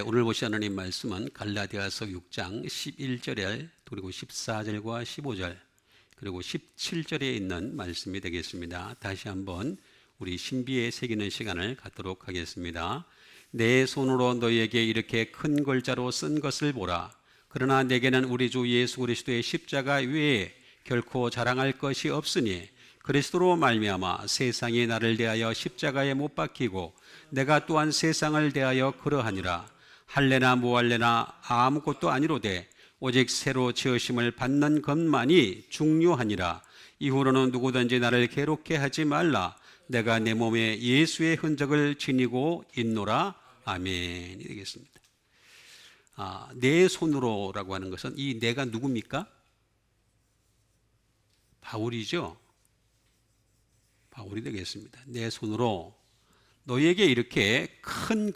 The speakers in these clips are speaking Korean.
오늘 보실 하나님 말씀은 갈라디아서 6장 11절 그리고 14절과 15절 그리고 17절에 있는 말씀이 되겠습니다. 다시 한번 우리 신비에 새기는 시간을 갖도록 하겠습니다. 내 손으로 너희에게 이렇게 큰 글자로 쓴 것을 보라. 그러나 내게는 우리 주 예수 그리스도의 십자가 외에 결코 자랑할 것이 없으니 그리스도로 말미암아 세상이 나를 대하여 십자가에 못 박히고 내가 또한 세상을 대하여 그러하니라. 할래나 무할래나 아무것도 아니로되 오직 새로 지으심을 받는 것만이 중요하니라. 이후로는 누구든지 나를 괴롭게 하지 말라. 내가 내 몸에 예수의 흔적을 지니고 있노라. 아멘이 되겠습니다. 내 손으로라고 하는 것은 이 내가 누굽니까? 바울이죠. 바울이 되겠습니다. 내 손으로 너희에게 이렇게 큰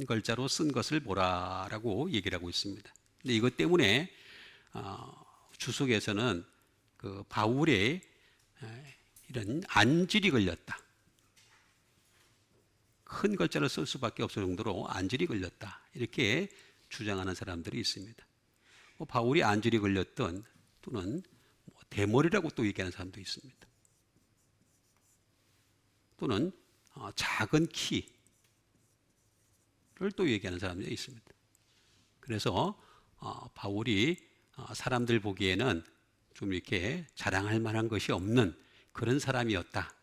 글자로 쓴 것을 보라라고 얘기를 하고 있습니다. 근데 이것 때문에 주석에서는 그 바울의 이런 안질이 걸렸다. 큰 글자를 쓸 수밖에 없을 정도로 안질이 걸렸다. 이렇게 주장하는 사람들이 있습니다. 바울이 안질이 걸렸던 또는 대머리라고 또 얘기하는 사람도 있습니다. 또는 작은 키를 또 얘기하는 사람들이 있습니다. 그래서 바울이 사람들 보기에는 좀 이렇게 자랑할 만한 것이 없는 그런 사람이었다.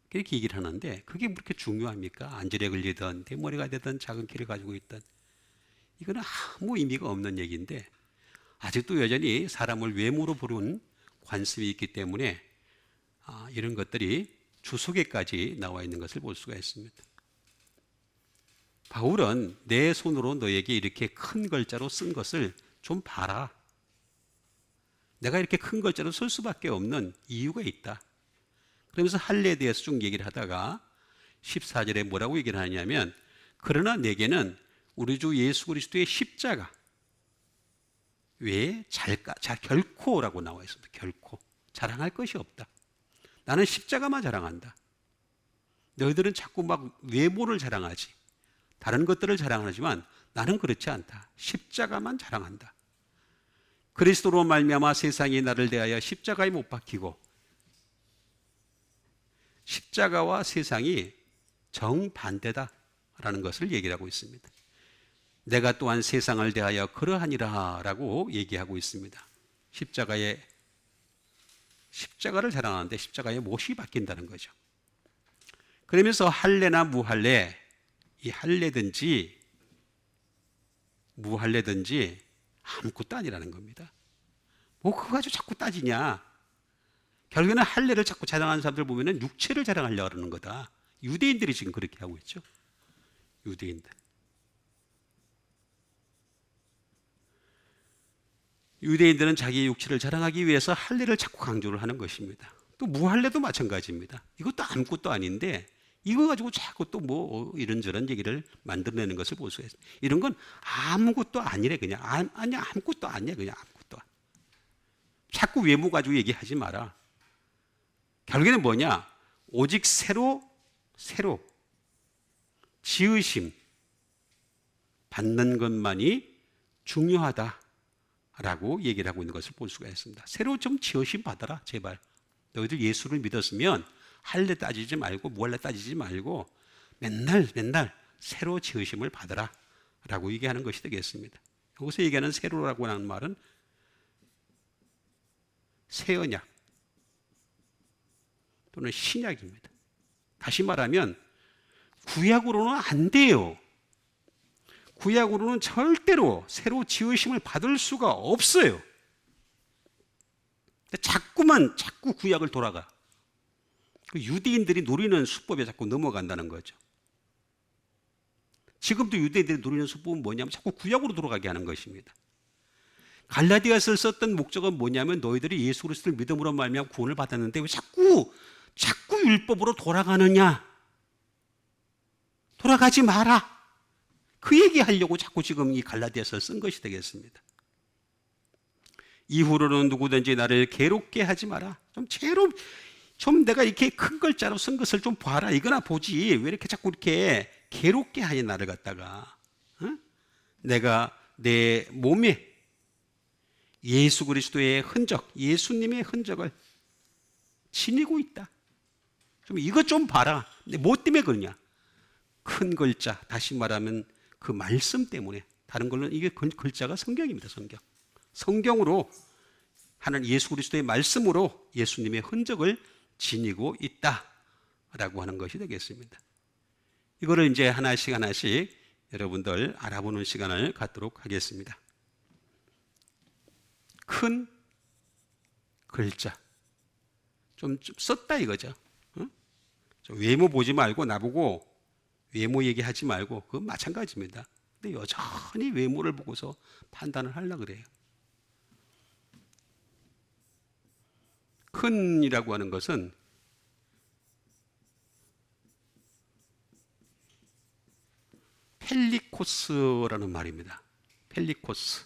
그렇게 얘기를 하는데 그게 그렇게 중요합니까? 안질에 걸리든 대머리가 되든 작은 키를 가지고 있든 이거는 아무 의미가 없는 얘기인데 아직도 여전히 사람을 외모로 보는 관습이 있기 때문에 이런 것들이 주석에까지 나와 있는 것을 볼 수가 있습니다. 바울은 내 손으로 너에게 이렇게 큰 글자로 쓴 것을 좀 봐라. 내가 이렇게 큰 글자로 쓸 수밖에 없는 이유가 있다. 그러면서 할례에 대해서 쭉 얘기를 하다가 14절에 뭐라고 얘기를 하냐면 그러나 내게는 우리 주 예수 그리스도의 십자가 외에 결코라고 나와 있습니다. 결코 자랑할 것이 없다. 나는 십자가만 자랑한다. 너희들은 자꾸 막 외모를 자랑하지. 다른 것들을 자랑하지만 나는 그렇지 않다. 십자가만 자랑한다. 그리스도로 말미암아 세상이 나를 대하여 십자가에 못 박히고 십자가와 세상이 정반대다라는 것을 얘기를 하고 있습니다. 내가 또한 세상을 대하여 그러하니라 라고 얘기하고 있습니다. 십자가를 자랑하는데 십자가에 못이 박힌다는 거죠. 그러면서 할례나 무할례, 이 할례든지 무할례든지 아무것도 아니라는 겁니다. 뭐 그거 가지고 자꾸 따지냐. 결국에는 할례를 자꾸 자랑하는 사람들 보면은 육체를 자랑하려고 하는 거다. 유대인들이 지금 그렇게 하고 있죠. 유대인들은 자기의 육체를 자랑하기 위해서 할례를 자꾸 강조를 하는 것입니다. 또 무할례도 마찬가지입니다. 이것도 아무것도 아닌데 이거 가지고 자꾸 또 뭐 이런저런 얘기를 만들어내는 것을 볼 수가 있습니다. 이런 건 아무것도 아니래 그냥. 아니야 아무것도 아니야 그냥 아무것도. 자꾸 외모 가지고 얘기하지 마라. 결국에는 뭐냐? 오직 새로 지으심 받는 것만이 중요하다라고 얘기를 하고 있는 것을 볼 수가 있습니다. 새로 좀 지으심 받아라 제발. 너희들 예수를 믿었으면 할례 따지지 말고 무할례 따지지 말고 맨날 새로 지으심을 받아라 라고 얘기하는 것이 되겠습니다. 여기서 얘기하는 새로라고 하는 말은 새 언약 또는 신약입니다. 다시 말하면 구약으로는 안 돼요. 구약으로는 절대로 새로 지으심을 받을 수가 없어요. 자꾸 구약을 돌아가. 유대인들이 노리는 수법에 자꾸 넘어간다는 거죠. 지금도 유대인들이 노리는 수법은 뭐냐면 자꾸 구약으로 돌아가게 하는 것입니다. 갈라디아서를 썼던 목적은 뭐냐면 너희들이 예수 그리스도를 믿음으로 말미암아 구원을 받았는데 왜 자꾸 율법으로 돌아가느냐? 돌아가지 마라. 그 얘기하려고 자꾸 지금 이 갈라디아서를 쓴 것이 되겠습니다. 이후로는 누구든지 나를 괴롭게 하지 마라. 좀 내가 이렇게 큰 글자로 쓴 것을 좀 봐라. 이거나 보지. 왜 이렇게 자꾸 이렇게 괴롭게 하니 나를 갖다가 내가 내 몸에 예수 그리스도의 흔적, 예수님의 흔적을 지니고 있다. 좀 이것 좀 봐라. 근데 뭐 때문에 그러냐? 큰 글자, 다시 말하면 그 말씀 때문에. 다른 걸로는 이게 글자가 성경입니다. 성경. 성경으로 하는 예수 그리스도의 말씀으로 예수님의 흔적을 지니고 있다라고 하는 것이 되겠습니다. 이거를 이제 하나씩 하나씩 여러분들 알아보는 시간을 갖도록 하겠습니다. 큰 글자 좀 썼다 이거죠. 응? 외모 보지 말고 나보고 외모 얘기하지 말고 그건 마찬가지입니다. 근데 여전히 외모를 보고서 판단을 하려고 그래요. 큰이라고 하는 것은 펠리코스라는 말입니다. 펠리코스.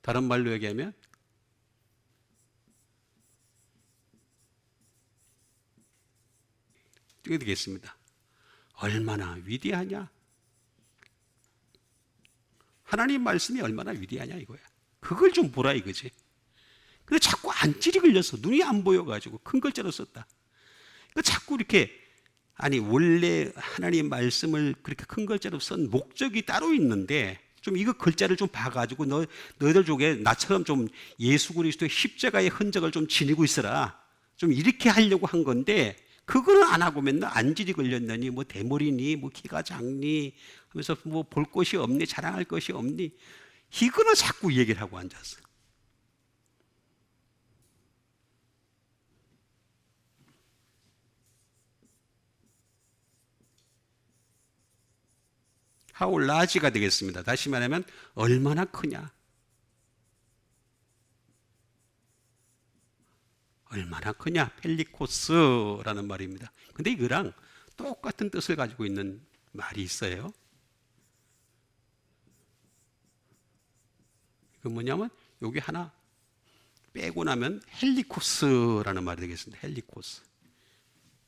다른 말로 얘기하면 이게 되겠습니다. 얼마나 위대하냐? 하나님 말씀이 얼마나 위대하냐 이거야. 그걸 좀 보라 이거지. 근데 자꾸 안질이 걸려서 눈이 안 보여가지고 큰 글자로 썼다. 그러니까 자꾸 이렇게 아니 원래 하나님 말씀을 그렇게 큰 글자로 쓴 목적이 따로 있는데 좀 이거 글자를 좀 봐가지고 너희들 쪽에 나처럼 좀 예수 그리스도의 십자가의 흔적을 좀 지니고 있어라. 좀 이렇게 하려고 한 건데 그거는 안 하고 맨날 안질이 걸렸느니 뭐 대머리니 뭐 키가 작니 하면서 뭐 볼 것이 없니 자랑할 것이 없니 이거는 자꾸 얘기를 하고 앉았어. How large가 되겠습니다. 다시 말하면 얼마나 크냐? 얼마나 크냐? 펠리코스라는 말입니다. 근데 이거랑 똑같은 뜻을 가지고 있는 말이 있어요. 그 뭐냐면 여기 하나 빼고 나면 헬리코스라는 말이 되겠습니다. 헬리코스.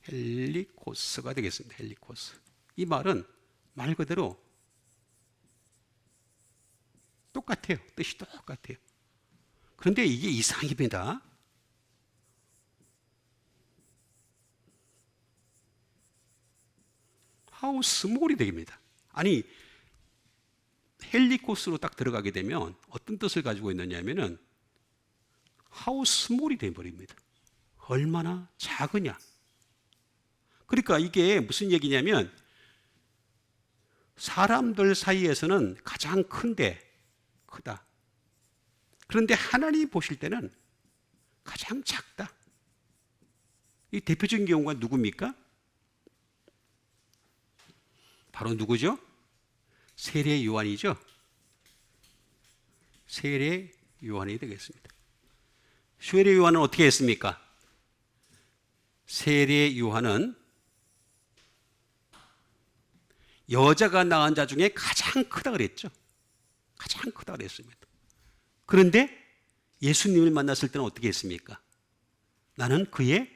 헬리코스가 되겠습니다. 헬리코스. 이 말은 말 그대로 똑같아요. 뜻이 똑같아요. 그런데 이게 이상입니다. How small이 됩니다. 아니 헬리코스로 딱 들어가게 되면 어떤 뜻을 가지고 있느냐면은 How small이 되어버립니다. 얼마나 작으냐. 그러니까 이게 무슨 얘기냐면 사람들 사이에서는 가장 큰데 크다. 그런데 하나님 보실 때는 가장 작다. 이 대표적인 경우가 누굽니까? 바로 누구죠? 세례 요한이죠. 세례 요한이 되겠습니다. 세례 요한은 어떻게 했습니까? 세례 요한은 여자가 낳은 자 중에 가장 크다 그랬죠. 가장 크다 그랬습니다. 그런데 예수님을 만났을 때는 어떻게 했습니까? 나는 그의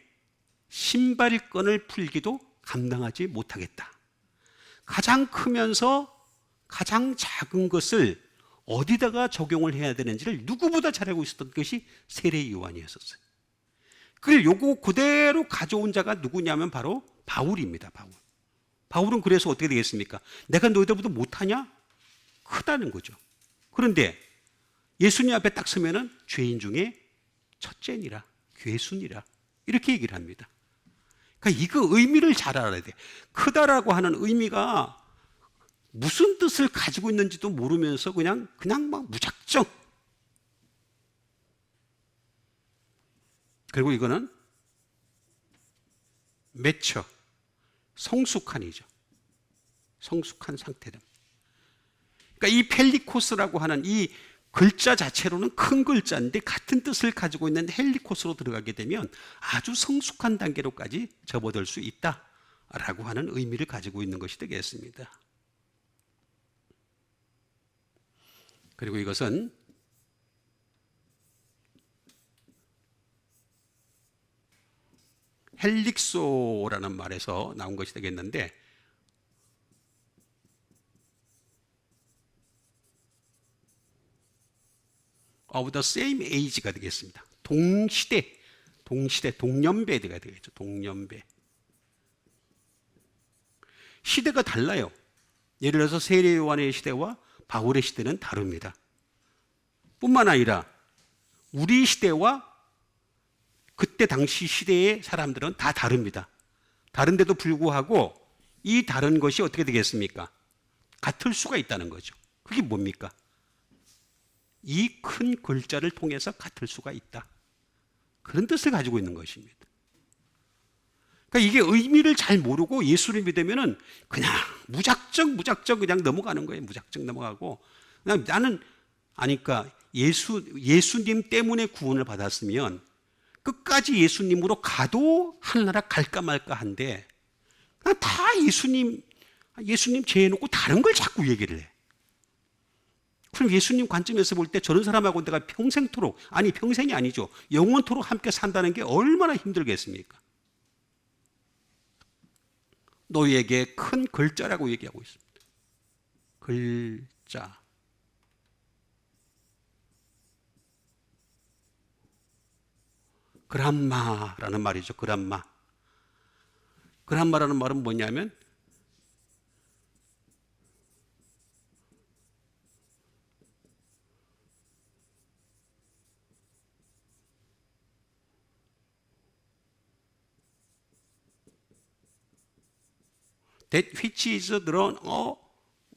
신발끈을 풀기도 감당하지 못하겠다. 가장 크면서 가장 작은 것을 어디다가 적용을 해야 되는지를 누구보다 잘 알고 있었던 것이 세례 요한이었어요. 그걸 요거 그대로 가져온 자가 누구냐면 바로 바울입니다. 바울은 그래서 어떻게 되겠습니까? 내가 너희들보다 못하냐? 크다는 거죠. 그런데 예수님 앞에 딱 서면은 죄인 중에 첫째니라, 괴순이라 이렇게 얘기를 합니다. 그러니까 이거 의미를 잘 알아야 돼. 크다라고 하는 의미가 무슨 뜻을 가지고 있는지도 모르면서 그냥 막 무작정. 그리고 이거는 매처, 성숙한이죠. 성숙한 상태다. 그러니까 이 펠리코스라고 하는 이 글자 자체로는 큰 글자인데 같은 뜻을 가지고 있는 헬리코스로 들어가게 되면 아주 성숙한 단계로까지 접어들 수 있다라고 하는 의미를 가지고 있는 것이 되겠습니다. 그리고 이것은 헬릭소라는 말에서 나온 것이 되겠는데 of the same age가 되겠습니다. 동시대, 동년배가 되겠죠. 동년배. 시대가 달라요. 예를 들어서 세례 요한의 시대와 바울의 시대는 다릅니다. 뿐만 아니라 우리 시대와 그때 당시 시대의 사람들은 다 다릅니다. 다른데도 불구하고 이 다른 것이 어떻게 되겠습니까? 같을 수가 있다는 거죠. 그게 뭡니까? 이 큰 글자를 통해서 같을 수가 있다. 그런 뜻을 가지고 있는 것입니다. 그러니까 이게 의미를 잘 모르고 예수를 믿으면은 그냥 무작정 그냥 넘어가는 거예요. 무작정 넘어가고 그냥 나는 아니까 예수님 때문에 구원을 받았으면 끝까지 예수님으로 가도 하늘나라 갈까 말까 한데 그냥 다 예수님 제해놓고 다른 걸 자꾸 얘기를 해. 그럼 예수님 관점에서 볼 때 저런 사람하고 내가 평생토록, 아니 평생이 아니죠, 영원토록 함께 산다는 게 얼마나 힘들겠습니까? 너희에게 큰 글자라고 얘기하고 있습니다. 글자. 그람마라는 말이죠. 그람마. 그람마라는 말은 뭐냐면 that which is drawn or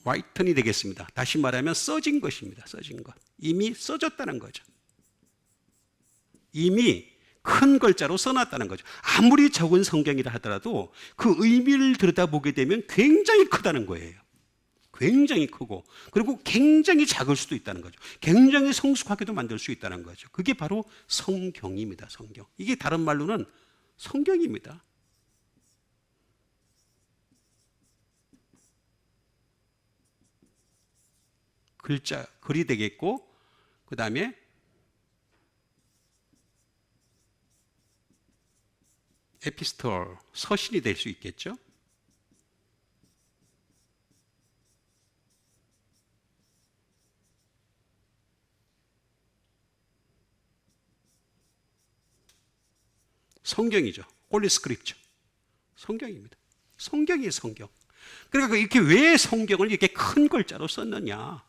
writen이 되겠습니다. 다시 말하면 써진 것입니다. 써진 것. 이미 써졌다는 거죠. 이미 큰 글자로 써놨다는 거죠. 아무리 적은 성경이라 하더라도 그 의미를 들여다보게 되면 굉장히 크다는 거예요. 굉장히 크고 그리고 굉장히 작을 수도 있다는 거죠. 굉장히 성숙하게도 만들 수 있다는 거죠. 그게 바로 성경입니다. 성경. 이게 다른 말로는 성경입니다. 글자, 글이 되겠고 그 다음에 에피스톨, 서신이 될 수 있겠죠. 성경이죠. 홀리 스크립처. 성경입니다. 성경이 성경. 그러니까 이렇게 왜 성경을 이렇게 큰 글자로 썼느냐.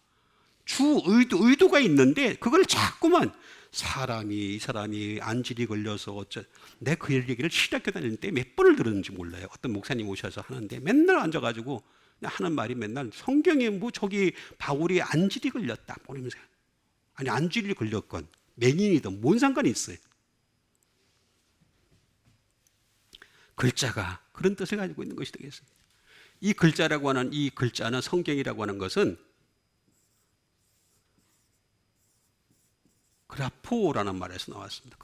주 의도가 있는데 그걸 자꾸만 이 사람이 안질이 걸려서 내 그 얘기를 신학교 다닐 때 몇 번을 들었는지 몰라요. 어떤 목사님 오셔서 하는데 맨날 앉아가지고 하는 말이 맨날 성경에 뭐 저기 바울이 안질이 걸렸다 모르면서 아니 안질이 걸렸건 맹인이든 뭔 상관이 있어요. 글자가 그런 뜻을 가지고 있는 것이 되겠습니다. 이 글자라고 하는 이 글자는 성경이라고 하는 것은 그라포라는 말에서 나왔습니다.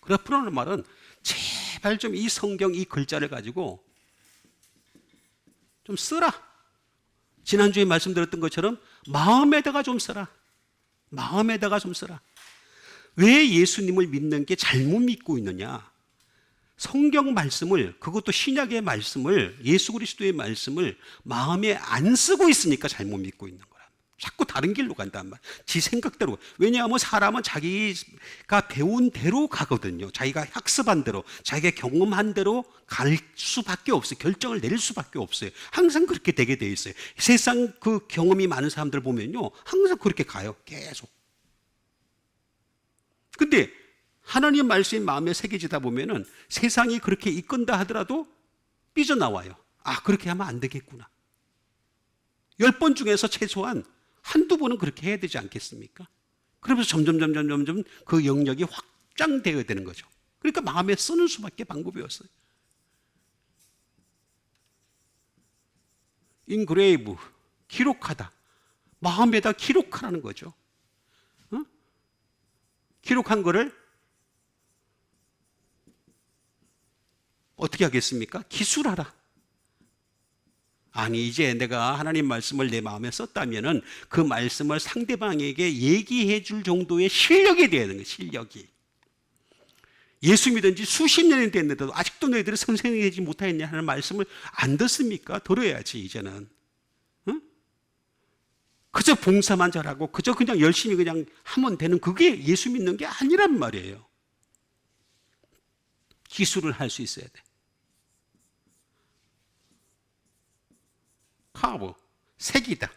그라포라는 말은 제발 좀 이 성경 이 글자를 가지고 좀 쓰라. 지난주에 말씀드렸던 것처럼 마음에다가 좀 쓰라. 마음에다가 좀 쓰라. 왜 예수님을 믿는 게 잘못 믿고 있느냐? 성경 말씀을, 그것도 신약의 말씀을, 예수 그리스도의 말씀을 마음에 안 쓰고 있으니까 잘못 믿고 있는 거야. 자꾸 다른 길로 간단 말이야. 지 생각대로. 왜냐하면 사람은 자기가 배운 대로 가거든요. 자기가 학습한 대로, 자기가 경험한 대로 갈 수밖에 없어요. 결정을 내릴 수밖에 없어요. 항상 그렇게 되게 돼 있어요. 세상 그 경험이 많은 사람들 보면요, 항상 그렇게 가요. 계속. 근데 하나님 말씀이 마음에 새겨지다 보면은 세상이 그렇게 이끈다 하더라도 삐져나와요. 아, 그렇게 하면 안 되겠구나. 10번 중에서 최소한 한두 번은 그렇게 해야 되지 않겠습니까? 그러면서 점점 그 영역이 확장되어야 되는 거죠. 그러니까 마음에 쓰는 수밖에 방법이 없어요. 인그레이브, 기록하다. 마음에다 기록하라는 거죠. 기록한 거를 어떻게 하겠습니까? 기술하라. 아니, 이제 내가 하나님 말씀을 내 마음에 썼다면은 그 말씀을 상대방에게 얘기해 줄 정도의 실력이 돼야 되는 거예요. 실력이. 예수 믿은 지 수십 년이 됐는데도 아직도 너희들이 선생이 되지 못하였냐 하는 말씀을 안 듣습니까? 들어야지 이제는. 응? 그저 봉사만 잘하고 그저 그냥 열심히 그냥 하면 되는 그게 예수 믿는 게 아니란 말이에요. 기술을 할 수 있어야 돼. 카브, 색이다.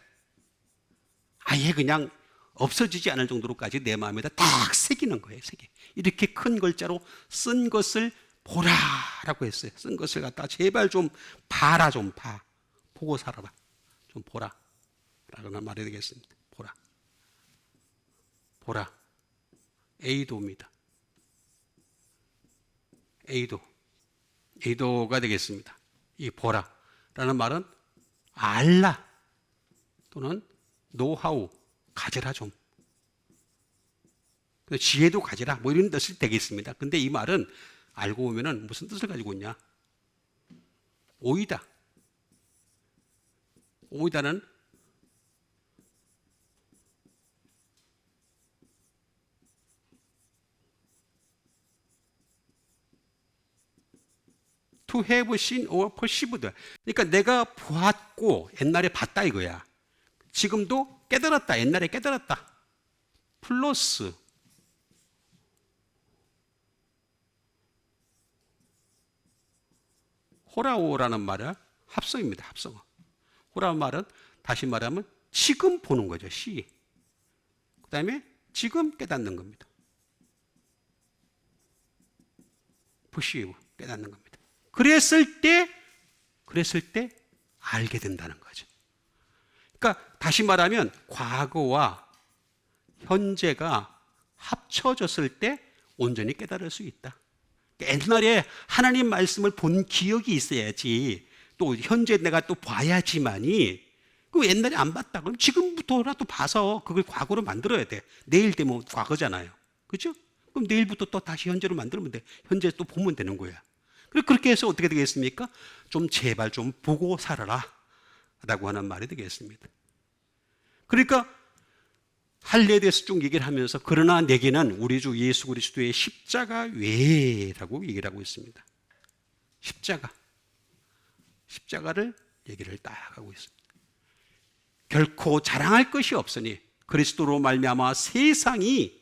아예 그냥 없어지지 않을 정도로까지 내 마음에다 딱 새기는 거예요. 새기. 이렇게 큰 글자로 쓴 것을 보라라고 했어요. 쓴 것을 갖다 제발 좀 봐라, 좀 봐. 보고 살아라. 좀 보라. 라는 말이 되겠습니다. 보라. 보라. 에이도입니다. 에이도가 되겠습니다. 이 보라. 라는 말은 알라 또는 노하우, 가져라 좀. 지혜도 가져라 뭐 이런 뜻이 되겠습니다. 근데 이 말은 알고 보면은 무슨 뜻을 가지고 있냐? 오이다. 오이다는 to have seen or perceived. 그러니까 내가 보았고 옛날에 봤다 이거야. 지금도 깨달았다. 옛날에 깨달았다. 플러스 호라오라는 말은 합성입니다. 합성. 호라오 말은 다시 말하면 지금 보는 거죠. 시. 그 다음에 지금 깨닫는 겁니다. perceive, 깨닫는 겁니다. 그랬을 때 알게 된다는 거죠. 그러니까 다시 말하면 과거와 현재가 합쳐졌을 때 온전히 깨달을 수 있다. 옛날에 하나님 말씀을 본 기억이 있어야지 또 현재 내가 또 봐야지만이 그 옛날에 안 봤다 그럼 지금부터라도 봐서 그걸 과거로 만들어야 돼. 내일 되면 과거잖아요. 그렇죠? 그럼 내일부터 또 다시 현재로 만들면 돼. 현재 또 보면 되는 거야. 그렇게 해서 어떻게 되겠습니까? 좀 제발 좀 보고 살아라 라고 하는 말이 되겠습니다. 그러니까 할례에 대해서 쭉 얘기를 하면서 그러나 내게는 우리 주 예수 그리스도의 십자가 외라고 얘기를 하고 있습니다. 십자가를 얘기를 딱 하고 있습니다. 결코 자랑할 것이 없으니 그리스도로 말미암아 세상이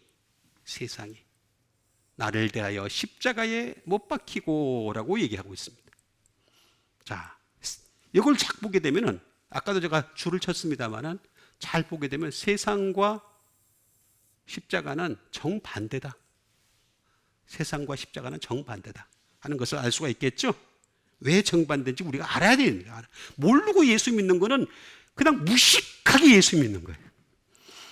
나를 대하여 십자가에 못 박히고라고 얘기하고 있습니다. 자, 이걸 쫙 보게 되면은 아까도 제가 줄을 쳤습니다만은 잘 보게 되면 세상과 십자가는 정반대다. 세상과 십자가는 정반대다 하는 것을 알 수가 있겠죠? 왜 정반대인지 우리가 알아야 됩니다. 모르고 예수 믿는 거는 그냥 무식하게 예수 믿는 거예요.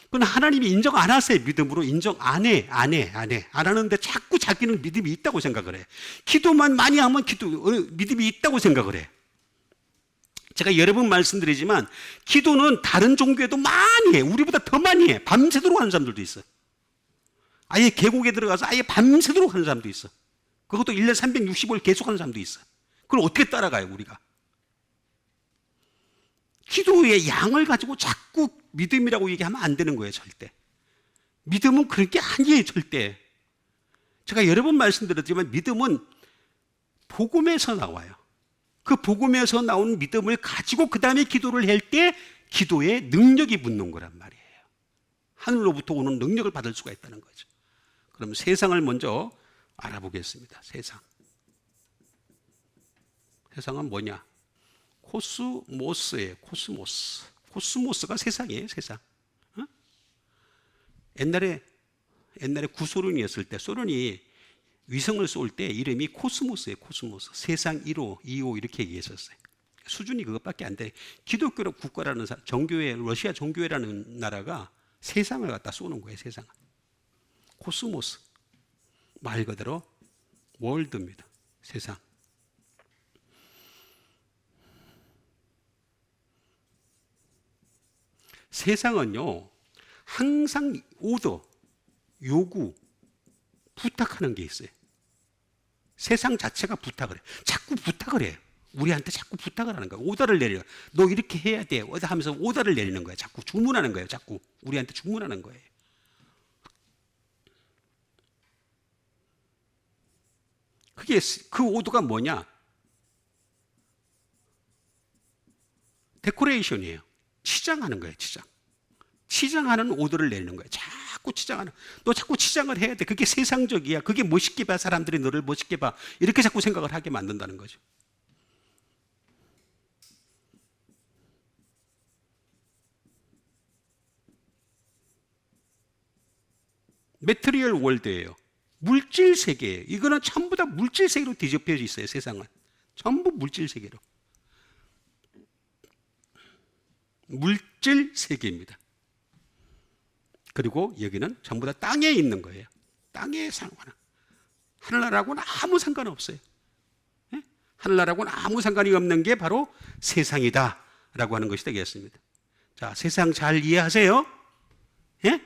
그건 하나님이 인정 안 하세요. 믿음으로 인정 안 하는데 자꾸 자기는 믿음이 있다고 생각을 해. 기도만 많이 하면 믿음이 있다고 생각을 해. 제가 여러 번 말씀드리지만 기도는 다른 종교에도 많이 해. 우리보다 더 많이 해. 밤새도록 하는 사람들도 있어. 아예 계곡에 들어가서 아예 밤새도록 하는 사람도 있어. 그것도 1년 365일 계속 하는 사람도 있어. 그걸 어떻게 따라가요, 우리가? 기도의 양을 가지고 자꾸 믿음이라고 얘기하면 안 되는 거예요, 절대. 믿음은 그런 게 아니에요, 절대. 제가 여러 번 말씀드렸지만 믿음은 복음에서 나와요. 그 복음에서 나온 믿음을 가지고 그 다음에 기도를 할 때 기도에 능력이 붙는 거란 말이에요. 하늘로부터 오는 능력을 받을 수가 있다는 거죠. 그럼 세상을 먼저 알아보겠습니다. 세상은 뭐냐? 코스모스예요. 코스모스가 세상이에요. 세상. 옛날에 구소련이었을 때 소련이 위성을 쏠 때 이름이 코스모스예요. 코스모스. 세상 1호, 2호 이렇게 얘기했었어요. 수준이 그것밖에 안 돼. 기독교 국가라는 정교회, 러시아 정교회라는 나라가 세상을 갖다 쏘는 거예요. 세상을. 코스모스. 말 그대로 월드입니다. 세상. 세상은요, 항상 오더, 요구, 부탁하는 게 있어요. 세상 자체가 부탁을 해. 자꾸 부탁을 해요. 우리한테 자꾸 부탁을 하는 거예요. 오더를 내려. 너 이렇게 해야 돼. 하면서 오더를 내리는 거예요. 자꾸 주문하는 거예요. 자꾸 우리한테 주문하는 거예요. 그 오더가 뭐냐? 데코레이션이에요. 치장하는 거예요. 치장. 치장하는 오더를 내는 거예요. 자꾸 치장하는. 너 자꾸 치장을 해야 돼. 그게 세상적이야. 그게 멋있게 봐. 사람들이 너를 멋있게 봐. 이렇게 자꾸 생각을 하게 만든다는 거죠. 매트리얼 월드예요. 물질 세계예요. 이거는 전부 다 물질 세계로 뒤집혀져 있어요. 세상은 전부 물질 세계로. 물질 세계입니다. 그리고 여기는 전부 다 땅에 있는 거예요. 땅에 상관은 하늘나라하고는 아무 상관없어요. 예? 하늘나라하고는 아무 상관이 없는 게 바로 세상이다 라고 하는 것이 되겠습니다. 자, 세상 잘 이해하세요? 예?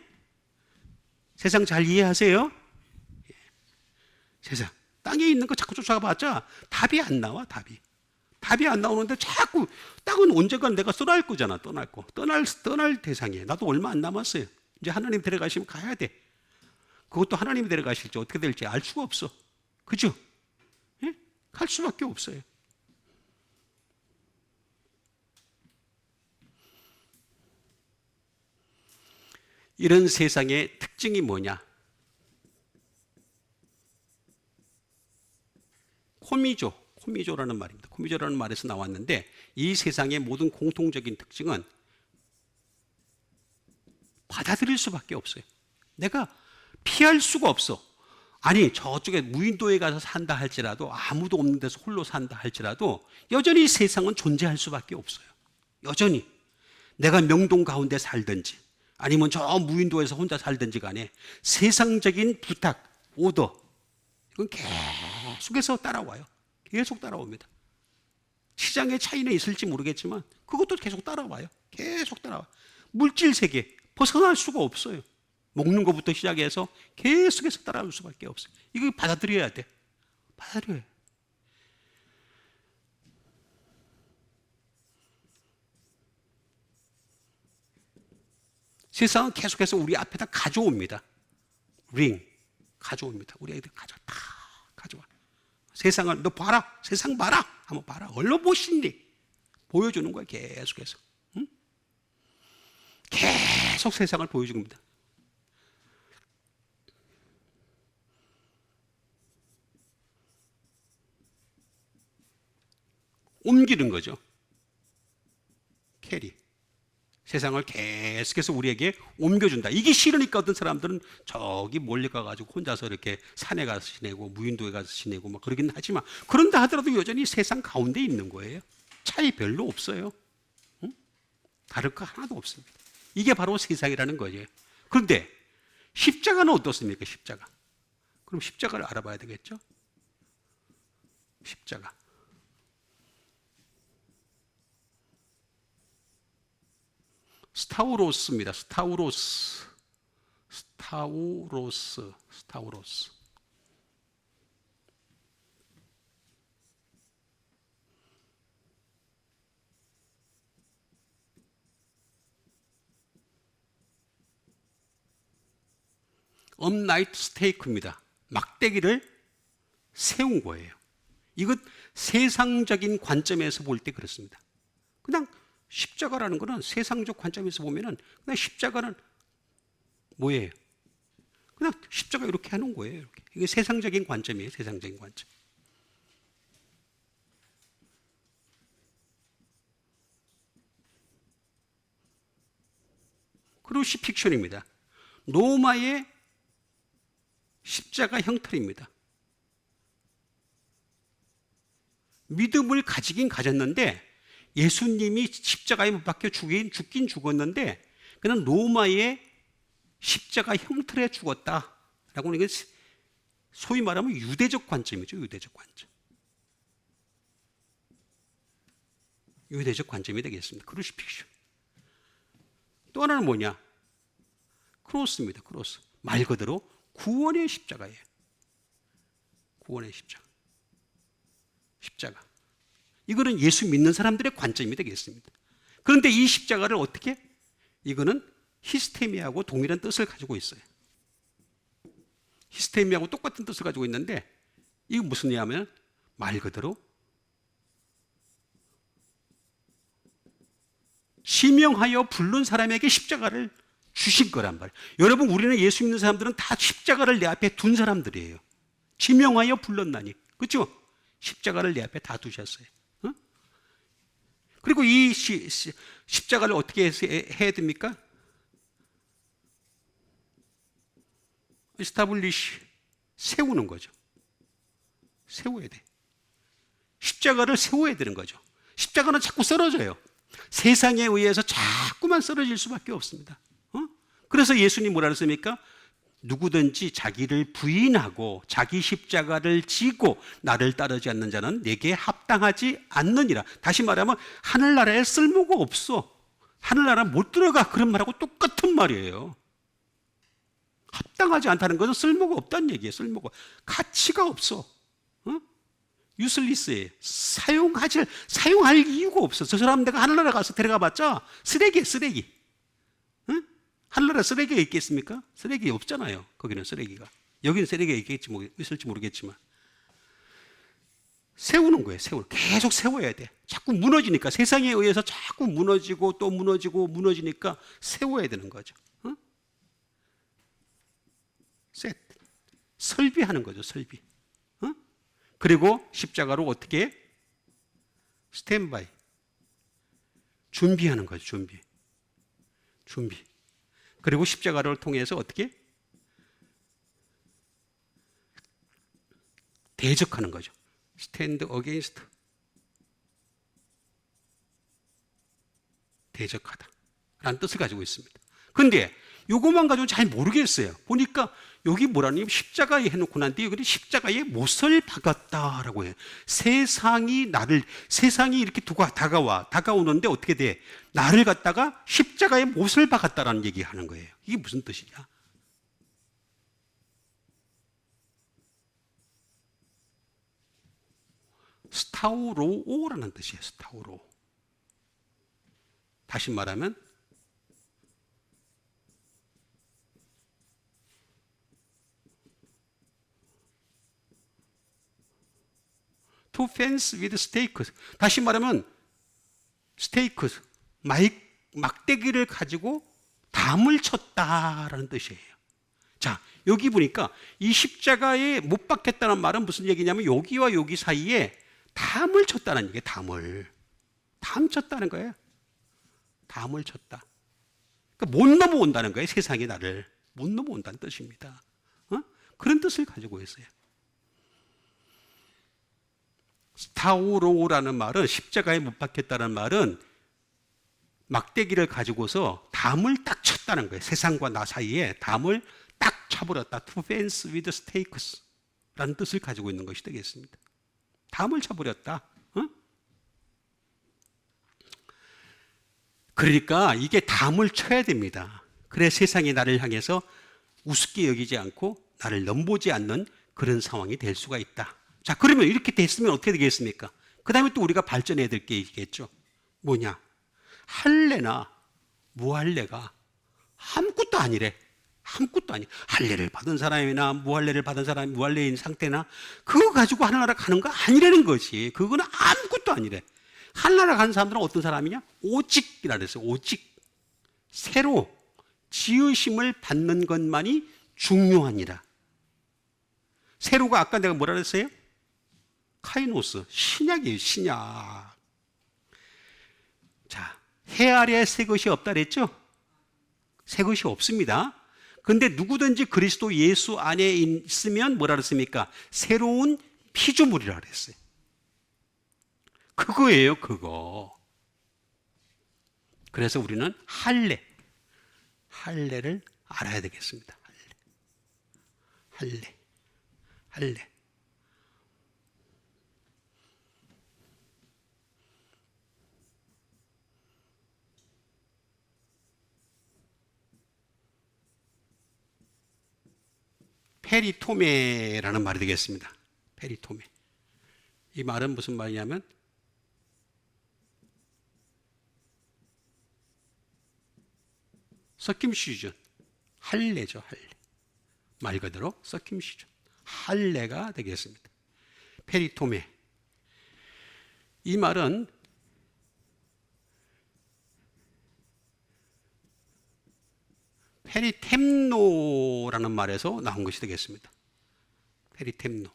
세상 잘 이해하세요? 예. 세상 땅에 있는 거 자꾸 쫓아가봤자 답이 안 나와. 답이 안 나오는데 자꾸 땅은 언젠간 내가 떠날 거잖아. 떠날 대상이에요. 나도 얼마 안 남았어요. 이제 하나님 데려가시면 가야 돼. 그것도 하나님이 데려가실지 어떻게 될지 알 수가 없어. 그죠? 예? 갈 수밖에 없어요. 이런 세상의 특징이 뭐냐? 코미조라는 말입니다. 코미조라는 말에서 나왔는데 이 세상의 모든 공통적인 특징은 받아들일 수밖에 없어요. 내가 피할 수가 없어. 아니 저쪽에 무인도에 가서 산다 할지라도 아무도 없는 데서 홀로 산다 할지라도 여전히 세상은 존재할 수밖에 없어요. 여전히 내가 명동 가운데 살든지 아니면 저 무인도에서 혼자 살든지 간에 세상적인 부탁, 오더 이건 계속해서 따라와요. 계속 따라옵니다. 시장의 차이는 있을지 모르겠지만 그것도 계속 따라와요. 계속 따라와. 물질 세계 벗어날 수가 없어요. 먹는 것부터 시작해서 계속해서 따라올 수밖에 없어요. 이거 받아들여야 돼. 받아들여야 돼. 세상은 계속해서 우리 앞에다 가져옵니다. 가져옵니다. 우리 애들 다 가져와. 세상을 너 봐라. 세상 봐라. 한번 봐라. 얼른 보신디. 보여주는 거야. 계속해서. 응? 계속 세상을 보여줍니다. 옮기는 거죠. 캐리. 세상을 계속해서 우리에게 옮겨준다. 이게 싫으니까 어떤 사람들은 저기 멀리 가가지고 혼자서 이렇게 산에 가서 지내고 무인도에 가서 지내고 막 그러긴 하지만 그런다 하더라도 여전히 세상 가운데 있는 거예요. 차이 별로 없어요. 응? 다를 거 하나도 없습니다. 이게 바로 세상이라는 거죠. 그런데 십자가는 어떻습니까? 십자가. 그럼 십자가를 알아봐야 되겠죠? 십자가. 스타우로스입니다. 스타우로스. 업라이트 스테이크입니다. 막대기를 세운 거예요. 이것 세상적인 관점에서 볼 때 그렇습니다. 그냥 십자가라는 것은 세상적 관점에서 보면은 그냥 십자가는 뭐예요? 그냥 십자가 이렇게 하는 거예요. 이렇게. 이게 세상적인 관점이에요. 세상적인 관점. 크루시픽션입니다. 로마의 십자가 형틀입니다. 믿음을 가지긴 가졌는데 예수님이 십자가에 못 박혀 죽긴 죽었는데 그는 로마의 십자가 형틀에 죽었다라고 하는 게 소위 말하면 유대적 관점이죠. 유대적 관점. 유대적 관점이 되겠습니다. 크루시픽션. 또 하나는 뭐냐? 크로스입니다. 크로스. 말 그대로 구원의 십자가예요. 구원의 십자가. 십자가. 이거는 예수 믿는 사람들의 관점이 되겠습니다. 그런데 이 십자가를 어떻게? 이거는 히스테미하고 동일한 뜻을 가지고 있어요. 히스테미하고 똑같은 뜻을 가지고 있는데 이게 무슨 의미냐면 말 그대로 지명하여 부른 사람에게 십자가를 주신 거란 말이에요. 여러분, 우리는 예수 믿는 사람들은 다 십자가를 내 앞에 둔 사람들이에요. 지명하여 불렀나니. 그렇죠? 십자가를 내 앞에 다 두셨어요. 어? 그리고 이 십자가를 어떻게 해야 됩니까? 에스타블리시, 세우는 거죠. 세워야 돼. 십자가를 세워야 되는 거죠. 십자가는 자꾸 쓰러져요. 세상에 의해서 자꾸만 쓰러질 수밖에 없습니다. 그래서 예수님 뭐라 그랬습니까? 누구든지 자기를 부인하고 자기 십자가를 지고 나를 따르지 않는 자는 내게 합당하지 않느니라. 다시 말하면 하늘나라에 쓸모가 없어. 하늘나라 못 들어가. 그런 말하고 똑같은 말이에요. 합당하지 않다는 것은 쓸모가 없다는 얘기예요. 쓸모가. 가치가 없어. 유슬리스예요. 사용할 이유가 없어. 저 사람 내가 하늘나라 가서 데려가 봤자 쓰레기야, 쓰레기. 하늘나라 쓰레기가 있겠습니까? 쓰레기 없잖아요. 거기는 쓰레기가. 여기는 쓰레기가 있을지 모르겠지만. 세우는 거예요. 계속 세워야 돼. 자꾸 무너지니까. 세상에 의해서 자꾸 무너지고 또 무너지고 무너지니까 세워야 되는 거죠. 설비하는 거죠. 설비. 그리고 십자가로 어떻게? 스탠바이. 준비하는 거죠. 준비. 그리고 십자가를 통해서 어떻게? 대적하는 거죠. 스탠드 어게인스트. 대적하다 라는 뜻을 가지고 있습니다. 근데 이것만 가지고는 잘 모르겠어요. 보니까 여기 뭐라니? 십자가에 해놓고 난데 여기 십자가에 못을 박았다라고 해요. 세상이 이렇게 다가오는데 어떻게 돼? 나를 갖다가 십자가에 못을 박았다라는 얘기 하는 거예요. 이게 무슨 뜻이냐? 스타우로오라는 뜻이에요. 스타우로. 다시 말하면 to fence with stakes. 다시 말하면 stakes, 막대기를 가지고 담을 쳤다라는 뜻이에요. 자, 여기 보니까 이 십자가에 못 박혔다는 말은 무슨 얘기냐면 여기와 여기 사이에 담을 쳤다는 얘기예요. 담 쳤다는 거예요. 담을 쳤다. 그러니까 못 넘어온다는 거예요. 세상이 나를 못 넘어온다는 뜻입니다. 그런 뜻을 가지고 있어요. 스타우로라는 말은, 십자가에 못 박혔다는 말은 막대기를 가지고서 담을 딱 쳤다는 거예요. 세상과 나 사이에 담을 딱 쳐버렸다. To fence with stakes 라는 뜻을 가지고 있는 것이 되겠습니다. 담을 쳐버렸다. 그러니까 이게 담을 쳐야 됩니다. 그래 세상이 나를 향해서 우습게 여기지 않고 나를 넘보지 않는 그런 상황이 될 수가 있다. 자, 그러면 이렇게 됐으면 어떻게 되겠습니까? 그 다음에 또 우리가 발전해야 될 게 있겠죠. 뭐냐? 할례나 무할례가 아무것도 아니래. 아무것도 아니. 할례를 받은 사람이나 무할례를 받은 사람이 무할례인 상태나 그거 가지고 하늘나라 가는 거 아니라는 거지. 그거는 아무것도 아니래. 하늘나라 가는 사람들은 어떤 사람이냐? 오직이라 그랬어요. 오직. 새로 지으심을 받는 것만이 중요하니라. 새로가 아까 내가 뭐라 그랬어요? 카이노스, 신약이에요. 신약. 자, 해 아래 새 것이 없다 그랬죠? 새 것이 없습니다. 근데 누구든지 그리스도 예수 안에 있으면 뭐라 그랬습니까? 새로운 피조물이라 그랬어요. 그거예요, 그거. 그래서 우리는 할례를 알아야 되겠습니다. 할례. 페리토메라는 말이 되겠습니다. 페리토메. 이 말은 무슨 말이냐면 서킴시즌, 할례죠. 할례. 말 그대로 서킴시즌, 할례가 되겠습니다. 페리토메. 이 말은 페리템노라는 말에서 나온 것이 되겠습니다. 페리템노.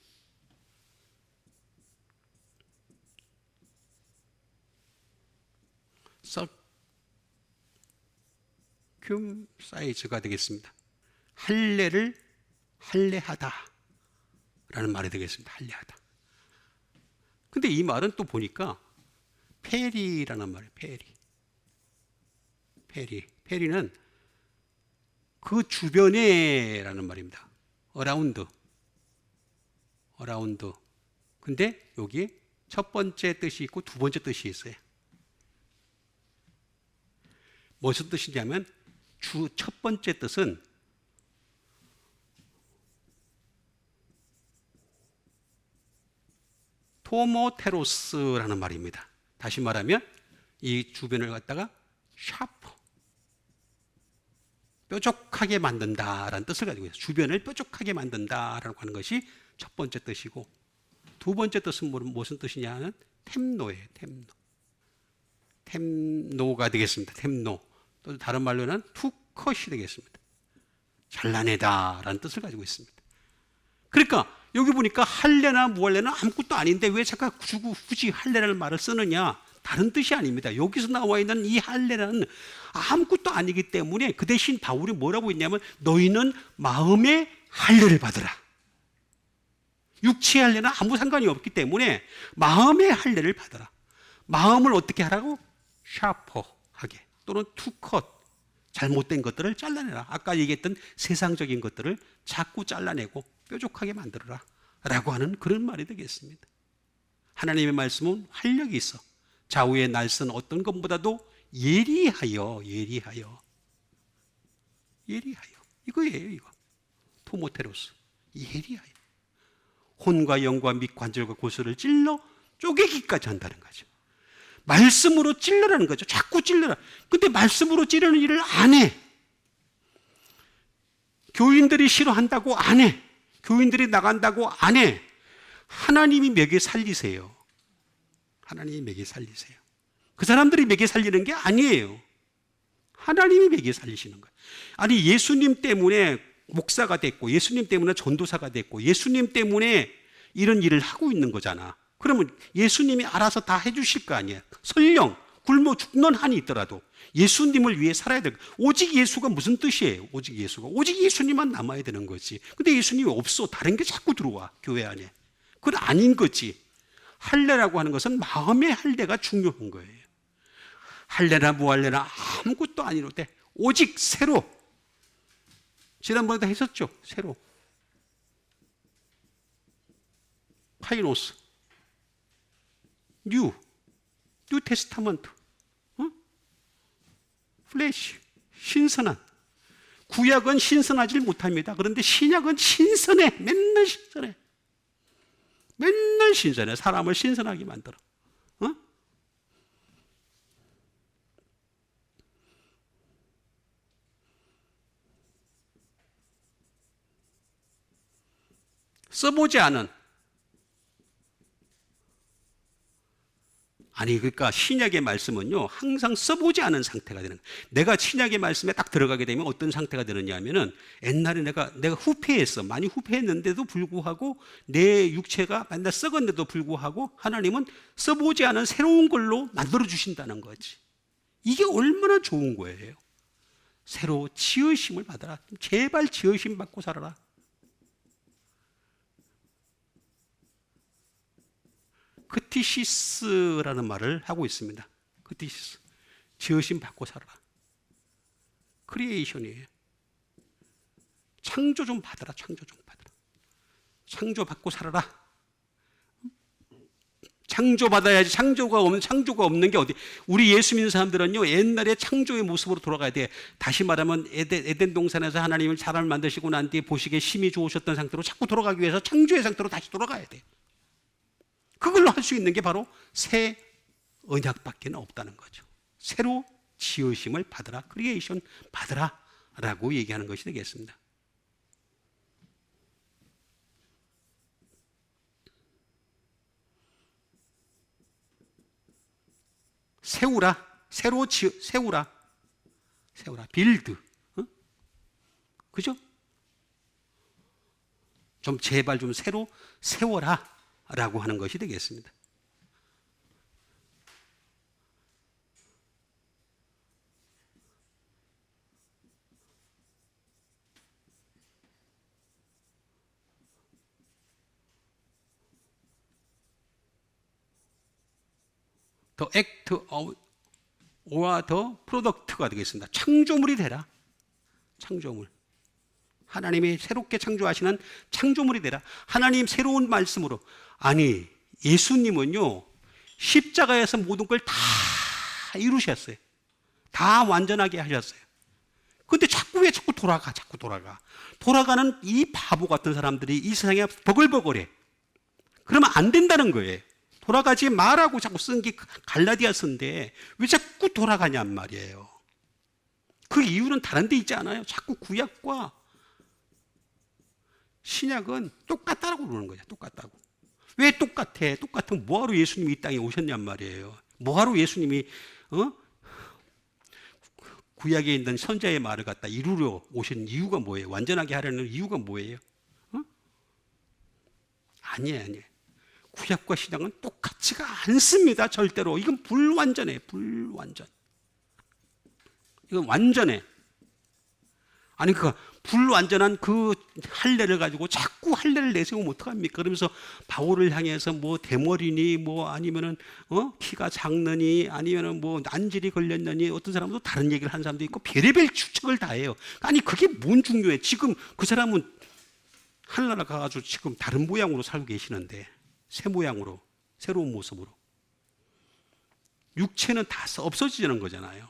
서큐 사이즈가 되겠습니다. 할례를 할례하다 라는 말이 되겠습니다. 할례하다. 근데 이 말은 또 보니까 페리라는 말이에요. 페리는 그 주변에 라는 말입니다. 어라운드. 근데 여기 첫 번째 뜻이 있고 두 번째 뜻이 있어요. 무슨 뜻이냐면 첫 번째 뜻은 토모테로스라는 말입니다. 다시 말하면 이 주변을 갖다가 샤프, 뾰족하게 만든다라는 뜻을 가지고 있어요. 주변을 뾰족하게 만든다라고 하는 것이 첫 번째 뜻이고, 두 번째 뜻은 무슨 뜻이냐는 템노예요. 템노가 되겠습니다. 템노. 또 다른 말로는 투컷이 되겠습니다. 잘라내다라는 뜻을 가지고 있습니다. 그러니까 여기 보니까 할례나 무할례는 아무것도 아닌데 왜 잠깐 굳이 할례라는 말을 쓰느냐? 다른 뜻이 아닙니다. 여기서 나와 있는 이 할례는 아무것도 아니기 때문에 그 대신 바울이 뭐라고 했냐면 너희는 마음의 할례를 받으라. 육체의 할례는 아무 상관이 없기 때문에 마음의 할례를 받아라. 마음을 어떻게 하라고? 샤퍼하게 또는 투컷, 잘못된 것들을 잘라내라. 아까 얘기했던 세상적인 것들을 자꾸 잘라내고 뾰족하게 만들어라 라고 하는 그런 말이 되겠습니다. 하나님의 말씀은 활력이 있어. 좌우의 날선 어떤 것보다도 예리하여 이거예요. 이거 토모테로스, 예리하여 혼과 영과 및 관절과 고소를 찔러 쪼개기까지 한다는 거죠. 말씀으로 찔러라는 거죠. 자꾸 찔러라. 근데 말씀으로 찌르는 일을 안 해. 교인들이 싫어한다고 안 해. 교인들이 나간다고 안 해. 하나님이 먹여 살리세요. 그 사람들이 먹여 살리는 게 아니에요. 하나님이 먹여 살리시는 거예요. 아니 예수님 때문에 목사가 됐고 예수님 때문에 전도사가 됐고 예수님 때문에 이런 일을 하고 있는 거잖아. 그러면 예수님이 알아서 다 해주실 거 아니에요. 설령 굶어 죽는 한이 있더라도 예수님을 위해 살아야 될 거예요. 오직 예수가 무슨 뜻이에요? 오직 예수님만 남아야 되는 거지. 근데 예수님이 없어. 다른 게 자꾸 들어와 교회 안에. 그건 아닌 거지. 할례라고 하는 것은 마음의 할례가 중요한 거예요. 할례나 무할례나 아무것도 아니로되 오직 새로, 지난번에도 했었죠. 새로 카이노스, 뉴 테스타먼트, 플래시, 신선한. 구약은 신선하지 못합니다. 그런데 신약은 신선해. 맨날 신선해. 사람을 신선하게 만들어. 써보지 않은, 그러니까 신약의 말씀은요 항상 써보지 않은 상태가 되는 거예요. 내가 신약의 말씀에 딱 들어가게 되면 어떤 상태가 되느냐 하면은 옛날에 내가 후패했어. 많이 후패했는데도 불구하고 내 육체가 맨날 썩었는데도 불구하고 하나님은 써보지 않은 새로운 걸로 만들어 주신다는 거지. 이게 얼마나 좋은 거예요. 새로 지으심을 받아라. 제발 지으심 받고 살아라. 크티시스라는 말을 하고 있습니다. 크티시스, 지으심 받고 살아라. 크리에이션이에요. 창조 좀 받아라. 창조 받고 살아라. 창조 받아야지. 창조가 없는 게 어디? 우리 예수 믿는 사람들은요 옛날에 창조의 모습으로 돌아가야 돼. 다시 말하면 에덴 동산에서 하나님은 사람을 만드시고 난 뒤에 보시기에 심히 좋으셨던 상태로 자꾸 돌아가기 위해서 창조의 상태로 다시 돌아가야 돼. 그걸로 할 수 있는 게 바로 새 언약밖에 없다는 거죠. 새로 지으심을 받으라, 크리에이션 받으라 라고 얘기하는 것이 되겠습니다. 세우라, 새로 세우라, 빌드. 그죠? 좀 제발 좀 새로 세워라 라고 하는 것이 되겠습니다. 더 액트 or 더 프로덕트가 되겠습니다. 창조물이 되라. 창조물. 하나님이 새롭게 창조하시는 창조물이 되라. 하나님 새로운 말씀으로. 아니, 예수님은요, 십자가에서 모든 걸 다 이루셨어요. 다 완전하게 하셨어요. 근데 왜 자꾸 돌아가. 돌아가는 이 바보 같은 사람들이 이 세상에 버글버글해. 그러면 안 된다는 거예요. 돌아가지 말라고 자꾸 쓴 게 갈라디아서인데 왜 자꾸 돌아가냔 말이에요. 그 이유는 다른 데 있지 않아요? 자꾸 구약과 신약은 똑같다라고 그러는 거예요. 똑같다고. 왜 똑같아? 똑같으면 뭐하러 예수님이 이 땅에 오셨냔 말이에요. 뭐하러 예수님이 구약에 있는 선자의 말을 갖다 이루려 오신 이유가 뭐예요? 완전하게 하려는 이유가 뭐예요? 아니에요. 구약과 신약은 똑같지가 않습니다. 절대로. 이건 불완전해. 불완전. 이건 완전해. 아니, 그 불완전한 그 할례를 가지고 자꾸 할례를 내세우면 어떡합니까? 그러면서 바울을 향해서 뭐 대머리니 뭐 아니면은 키가 작느니 아니면은 뭐 난질이 걸렸느니 어떤 사람도 다른 얘기를 하는 사람도 있고 별의별 추측을 다 해요. 아니, 그게 뭔 중요해? 지금 그 사람은 하늘나라 가가지고 지금 다른 모양으로 살고 계시는데 새 모양으로, 새로운 모습으로. 육체는 다 없어지는 거잖아요.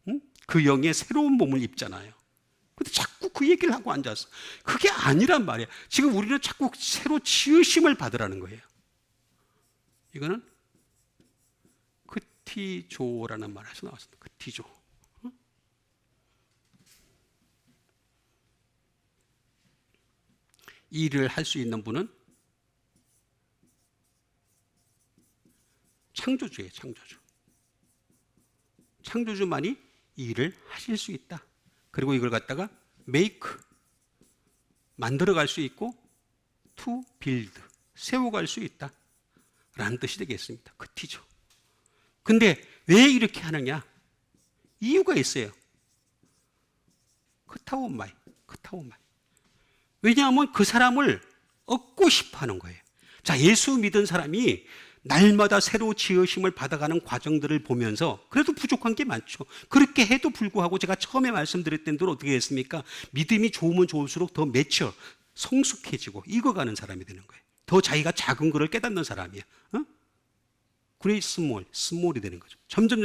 응? 그 영의 새로운 몸을 입잖아요. 근데 자꾸 그 얘기를 하고 앉았어. 그게 아니란 말이야. 지금 우리는 자꾸 새로 지으심을 받으라는 거예요. 이거는 크티조라는 말에서 나왔습니다. 크티조. 응? 이 일을 할 수 있는 분은 창조주예요. 창조주. 창조주만이 이 일을 하실 수 있다. 그리고 이걸 갖다가 make, 만들어갈 수 있고 to build, 세워갈 수 있다 라는 뜻이 되겠습니다. 크티죠. 근데 왜 이렇게 하느냐? 이유가 있어요. 크타오마이. 왜냐하면 그 사람을 얻고 싶어 하는 거예요. 자, 예수 믿은 사람이 날마다 새로 지으심을 받아가는 과정들을 보면서 그래도 부족한 게 많죠. 그렇게 해도 불구하고 제가 처음에 말씀드렸던 대로 어떻게 했습니까? 믿음이 좋으면 좋을수록 더 매쳐, 성숙해지고 익어가는 사람이 되는 거예요. 더 자기가 작은 거를 깨닫는 사람이야. 그레이 스몰이 되는 거죠. 점점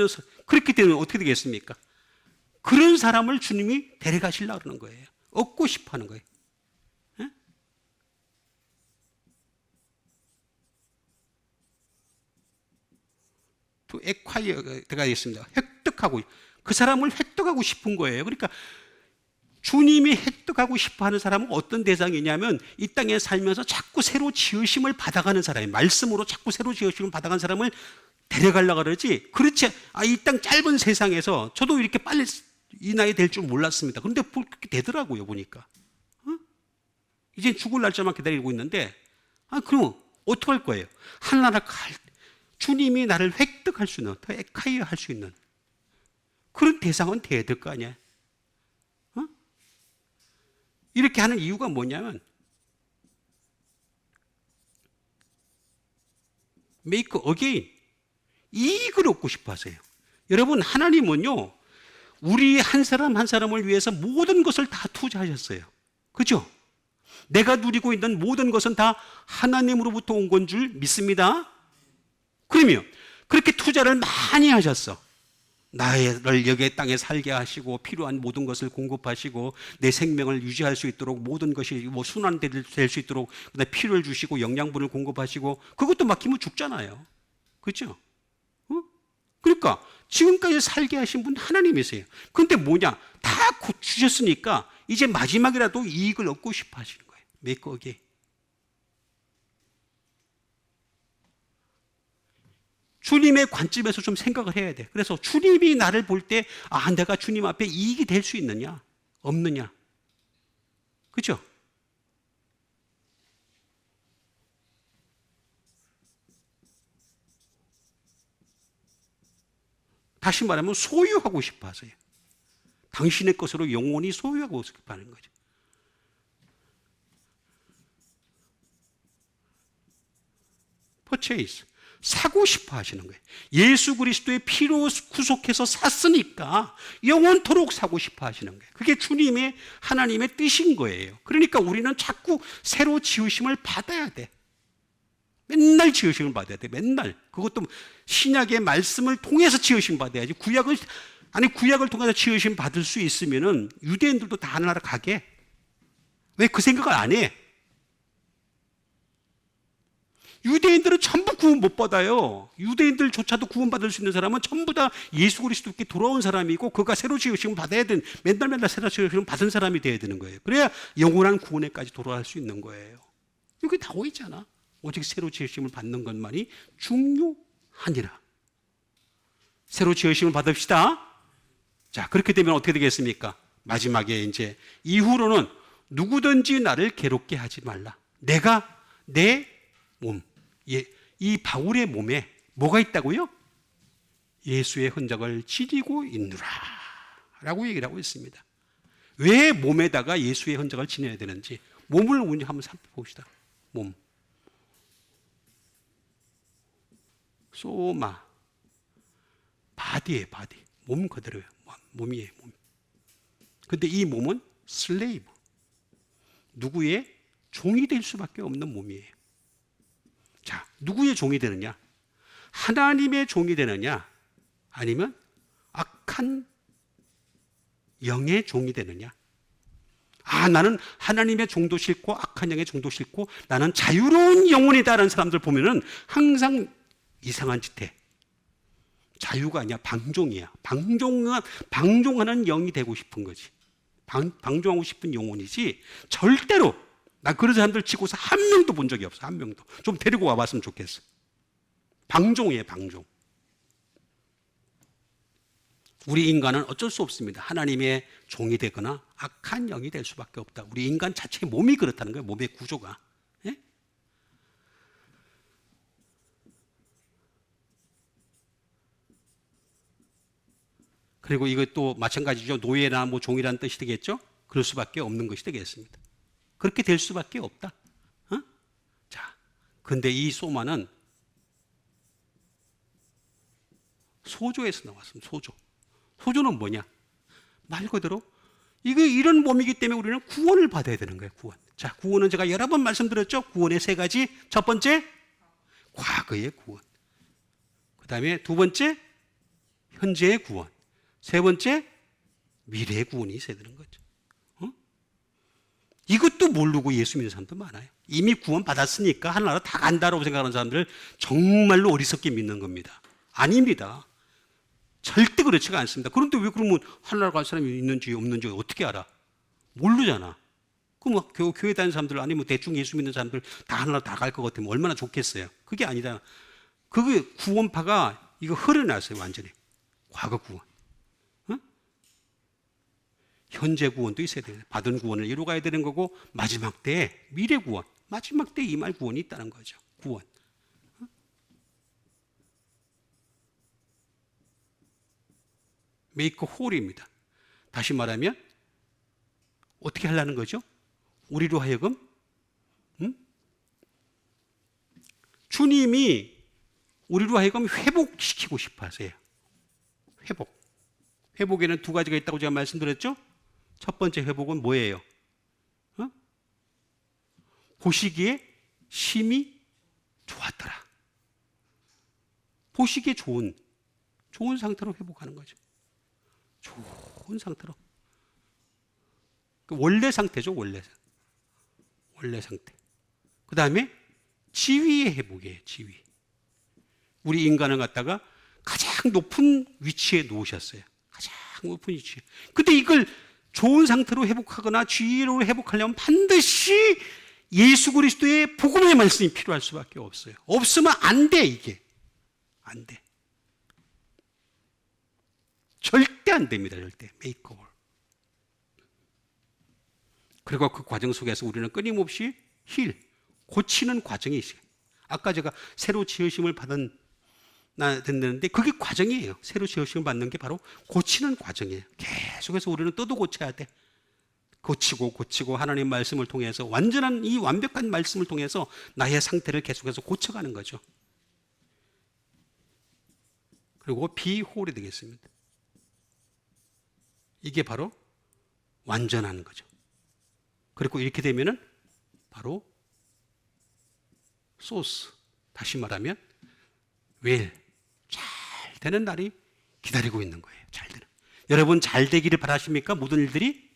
그렇게 되면 어떻게 되겠습니까? 그런 사람을 주님이 데려가시려고 그러는 거예요. 얻고 싶어 하는 거예요. 또 액콰이어가 있습니다. 획득하고, 그 사람을 획득하고 싶은 거예요. 그러니까 주님이 획득하고 싶어 하는 사람은 어떤 대상이냐면 이 땅에 살면서 자꾸 새로 지으심을 받아가는 사람이, 말씀으로 자꾸 새로 지으심을 받아가는 사람을 데려가려고 그러지. 그렇지, 이 땅 짧은 세상에서 저도 이렇게 빨리 이 나이 될 줄 몰랐습니다. 그런데 그렇게 되더라고요, 보니까. 이제 죽을 날짜만 기다리고 있는데, 그럼 어떡할 거예요? 하나나라 주님이 나를 획득할 수 있는, 더 에카이어 할 수 있는 그런 대상은 돼야 될 거 아니야. 이렇게 하는 이유가 뭐냐면 make again, 이익을 얻고 싶어 하세요. 여러분, 하나님은요 우리 한 사람 한 사람을 위해서 모든 것을 다 투자하셨어요. 그죠? 내가 누리고 있는 모든 것은 다 하나님으로부터 온 건 줄 믿습니다. 그러면 그렇게 투자를 많이 하셨어. 나를 여기 땅에 살게 하시고 필요한 모든 것을 공급하시고 내 생명을 유지할 수 있도록 모든 것이 순환될 수 있도록 그다음에 피를 주시고 영양분을 공급하시고, 그것도 막히면 죽잖아요. 그렇죠? 그러니까 지금까지 살게 하신 분 하나님이세요. 그런데 뭐냐? 다 주셨으니까 이제 마지막이라도 이익을 얻고 싶어 하시는 거예요. make again. 주님의 관점에서 좀 생각을 해야 돼. 그래서 주님이 나를 볼 때, 내가 주님 앞에 이익이 될 수 있느냐, 없느냐. 다시 말하면 소유하고 싶어 하세요. 당신의 것으로 영원히 소유하고 싶어 하는 거죠. purchase, 사고 싶어 하시는 거예요. 예수 그리스도의 피로 구속해서 샀으니까 영원토록 사고 싶어 하시는 거예요. 그게 주님의 하나님의 뜻인 거예요. 그러니까 우리는 자꾸 새로 지으심을 받아야 돼. 맨날 지으심을 받아야 돼. 맨날. 그것도 신약의 말씀을 통해서 지으심 받아야지. 구약을 통해서 지으심 받을 수 있으면은 유대인들도 다 하나로 가게. 왜 그 생각을 안 해? 유대인들은 전부 구원 못 받아요. 유대인들조차도 구원받을 수 있는 사람은 전부 다 예수 그리스도께 돌아온 사람이고 그가 새로 지으심을 받아야 되는, 맨날 새로 지으심을 받은 사람이 돼야 되는 거예요. 그래야 영원한 구원에까지 돌아갈 수 있는 거예요. 여기 나와 있잖아. 오직 새로 지으심을 받는 것만이 중요하니라. 새로 지으심을 받읍시다. 자, 그렇게 되면 어떻게 되겠습니까? 마지막에 이제 이후로는 누구든지 나를 괴롭게 하지 말라. 내가 내 몸, 이 바울의 몸에 뭐가 있다고요? 예수의 흔적을 지니고 있느라 라고 얘기를 하고 있습니다. 왜 몸에다가 예수의 흔적을 지녀야 되는지 몸을 한번 살펴봅시다. 몸, 소마, 바디예요. 바디, 몸 그대로예요. 몸이에요. 몸. 근데 이 몸은 슬레이브, 누구의 종이 될 수밖에 없는 몸이에요. 자, 누구의 종이 되느냐? 하나님의 종이 되느냐? 아니면 악한 영의 종이 되느냐? 나는 하나님의 종도 싫고 악한 영의 종도 싫고 나는 자유로운 영혼이다라는 사람들 보면은 항상 이상한 짓 해. 자유가 아니야. 방종이야. 방종하는 영이 되고 싶은 거지. 방종하고 싶은 영혼이지 절대로 나 그런 사람들 치고서 한 명도 본 적이 없어. 한 명도. 좀 데리고 와봤으면 좋겠어. 방종이에요. 방종. 우리 인간은 어쩔 수 없습니다. 하나님의 종이 되거나 악한 영이 될 수밖에 없다. 우리 인간 자체의 몸이 그렇다는 거예요. 몸의 구조가. 예? 그리고 이것도 마찬가지죠. 노예나 종이라는 뜻이 되겠죠. 그럴 수밖에 없는 것이 되겠습니다. 그렇게 될 수밖에 없다. 자, 근데 이 소마는 소조에서 나왔습니다. 소조. 소조는 뭐냐? 말 그대로 이런 몸이기 때문에 우리는 구원을 받아야 되는 거예요. 구원. 자, 구원은 제가 여러 번 말씀드렸죠. 구원의 세 가지. 첫 번째, 과거의 구원. 그 다음에 두 번째, 현재의 구원. 세 번째, 미래의 구원이 있어야 되는 거죠. 이것도 모르고 예수 믿는 사람도 많아요. 이미 구원 받았으니까 하나로 다 간다라고 생각하는 사람들 정말로 어리석게 믿는 겁니다. 아닙니다. 절대 그렇지가 않습니다. 그런데 왜 그러면 하나로 갈 사람이 있는지 없는지 어떻게 알아? 모르잖아. 그럼 교회 다니는 사람들 아니면 대충 예수 믿는 사람들 다 하나로 다 갈 것 같으면 얼마나 좋겠어요. 그게 아니다. 그게 구원파가 이거 흐려놨어요. 완전히. 과거 구원. 현재 구원도 있어야 돼요. 받은 구원을 이루어가야 되는 거고 마지막 때에 미래 구원, 마지막 때에 임할 구원이 있다는 거죠. 구원. 메이크 홀입니다. 다시 말하면 어떻게 하려는 거죠? 우리로 하여금 주님이 우리로 하여금 회복시키고 싶어 하세요. 회복. 회복에는 두 가지가 있다고 제가 말씀드렸죠? 첫 번째 회복은 뭐예요? 보시기에 심히 좋았더라. 보시기에 좋은 상태로 회복하는 거죠. 좋은 상태로. 원래 상태죠, 원래 상태. 그 다음에 지위의 회복이에요, 지위. 우리 인간을 갖다가 가장 높은 위치에 놓으셨어요. 가장 높은 위치에. 근데 이걸 좋은 상태로 회복하거나 지위로 회복하려면 반드시 예수 그리스도의 복음의 말씀이 필요할 수밖에 없어요. 없으면 안 돼, 이게. 안 돼. 절대 안 됩니다, 절대. 메이크오버. 그리고 그 과정 속에서 우리는 끊임없이 고치는 과정이 있어요. 아까 제가 새로 지으심을 받은 된다는데 그게 과정이에요. 새로 지으심을 받는 게 바로 고치는 과정이에요. 계속해서 우리는 또도 고쳐야 돼. 고치고 하나님 말씀을 통해서 완전한 이 완벽한 말씀을 통해서 나의 상태를 계속해서 고쳐가는 거죠. 그리고 비홀이 되겠습니다. 이게 바로 완전한 거죠. 그리고 이렇게 되면은 바로 소스, 다시 말하면 잘 되는 날이 기다리고 있는 거예요. 잘 되는. 여러분 잘 되기를 바라십니까? 모든 일들이?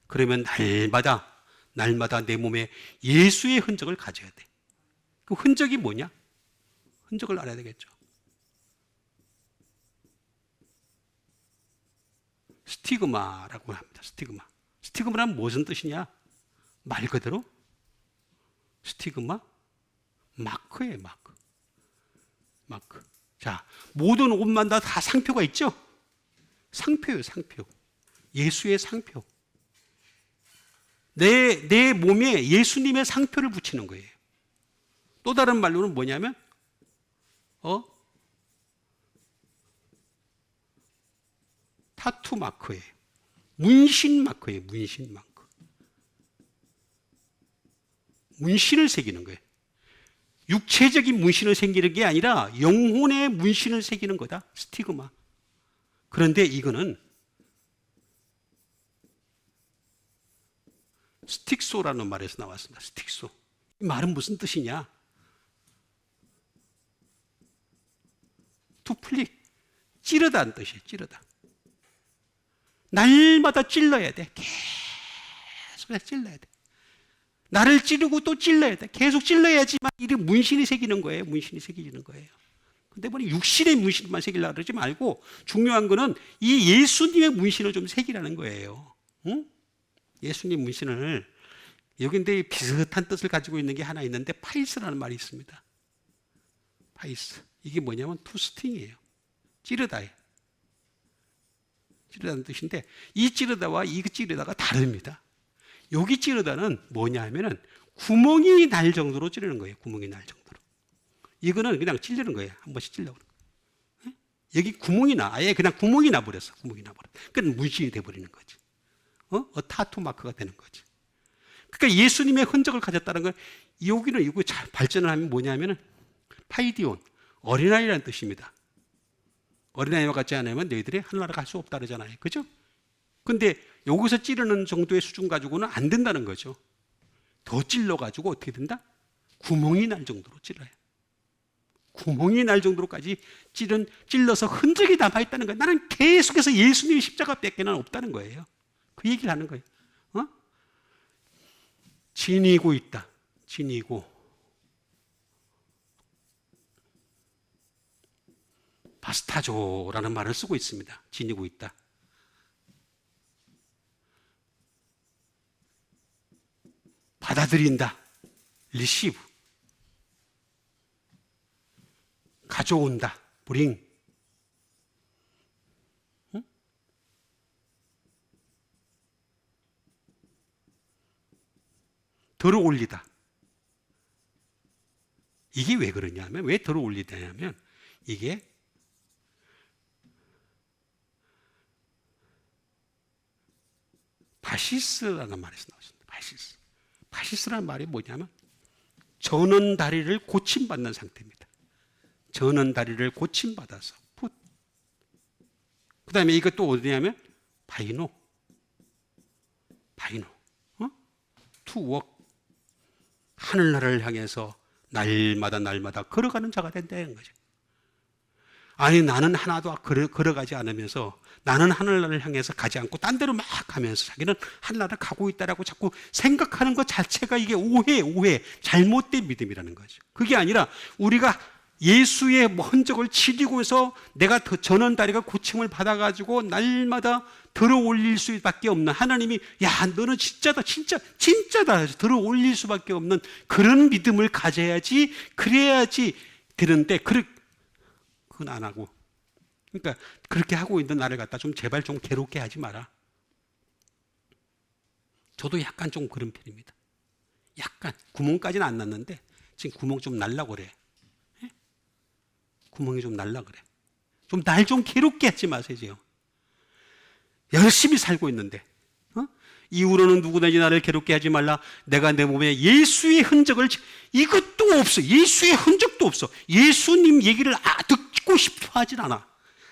그러면 날마다 내 몸에 예수의 흔적을 가져야 돼. 그 흔적이 뭐냐? 흔적을 알아야 되겠죠. 스티그마라고 합니다. 스티그마는 무슨 뜻이냐? 말 그대로 스티그마 마크예요. 마크. 자, 모든 옷마다 다 상표가 있죠? 상표예요. 상표. 예수의 상표. 내 몸에 예수님의 상표를 붙이는 거예요. 또 다른 말로는 뭐냐면 타투 마크예요. 문신 마크예요. 문신 마크. 문신을 새기는 거예요. 육체적인 문신을 새기는 게 아니라 영혼의 문신을 새기는 거다. 스티그마. 그런데 이거는 스틱소라는 말에서 나왔습니다. 스틱소. 이 말은 무슨 뜻이냐? 투플릭. 찌르다는 뜻이에요. 찌르다. 날마다 찔러야 돼. 계속 찔러야 돼. 나를 찌르고 또 찔러야 돼. 계속 찔러야지만 이 문신이 새기는 거예요. 문신이 새기는 거예요. 근데 뭐 육신의 문신만 새기려고 그러지 말고 중요한 거는 이 예수님의 문신을 좀 새기라는 거예요. 응? 예수님 문신을 여기인데 비슷한 뜻을 가지고 있는 게 하나 있는데 파이스라는 말이 있습니다. 파이스. 이게 뭐냐면 투스팅이에요. 찌르다예요. 찌르다는 뜻인데 이 찌르다와 이 찌르다가 다릅니다. 여기 찌르다는 뭐냐 하면은 구멍이 날 정도로 찌르는 거예요. 구멍이 날 정도로. 이거는 그냥 찔르는 거예요. 한 번씩 찔러버려. 여기 구멍이 나. 아예 그냥 구멍이 나버렸어. 구멍이 나버렸어. 그건 문신이 돼버리는 거지. 타투 마크가 되는 거지. 그러니까 예수님의 흔적을 가졌다는 건 여기는 이거 잘 발전을 하면 뭐냐면은 파이디온, 어린아이라는 뜻입니다. 어린아이와 같지 않으면 너희들이 하늘나라 갈 수 없다 그러잖아요. 그죠? 근데 여기서 찌르는 정도의 수준 가지고는 안 된다는 거죠. 더 찔러가지고 어떻게 된다? 구멍이 날 정도로 찔러요. 구멍이 날 정도로까지 찔러서 흔적이 남아있다는 거예요. 나는 계속해서 예수님의 십자가 밖에는 없다는 거예요. 그 얘기를 하는 거예요. 지니고 있다. 지니고. 바스타조라는 말을 쓰고 있습니다. 지니고 있다. 받아들인다. 리시브. 가져온다. 브링. 응? 들어 올리다. 이게 왜 그러냐면, 왜 들어 올리냐면, 이게 바시스라는 말에서 나왔습니다. 바시스. 바시스라는 말이 뭐냐면 전원다리를 고침받는 상태입니다. 전원다리를 고침받아서 풋. 그 다음에 이것도 어디냐면 바이노. to walk. 하늘나라를 향해서 날마다 걸어가는 자가 된다는 거죠. 아니 나는 하나도 걸어가지 않으면서 나는 하늘나라를 향해서 가지 않고 딴 데로 막 가면서 자기는 하늘나라를 가고 있다라고 자꾸 생각하는 것 자체가 이게 오해 잘못된 믿음이라는 거죠. 그게 아니라 우리가 예수의 흔적을 치리고 해서 내가 전원다리가 고침을 받아가지고 날마다 들어 올릴 수밖에 없는 하나님이 야 너는 진짜다 들어 올릴 수밖에 없는 그런 믿음을 가져야지 그래야지 되는데 그건 안 하고 그러니까 그렇게 하고 있는 나를 갖다 좀 제발 좀 괴롭게 하지 마라. 저도 약간 좀 그런 편입니다. 약간 구멍까지는 안 났는데 지금 구멍 좀 날라고 그래. 구멍이 좀 날라 그래. 좀 날 좀 괴롭게 하지 마세요. 열심히 살고 있는데 이후로는 누구든지 나를 괴롭게 하지 말라. 내가 내 몸에 예수의 흔적을 이것도 없어. 예수의 흔적도 없어. 예수님 얘기를 듣고 싶어 하진 않아.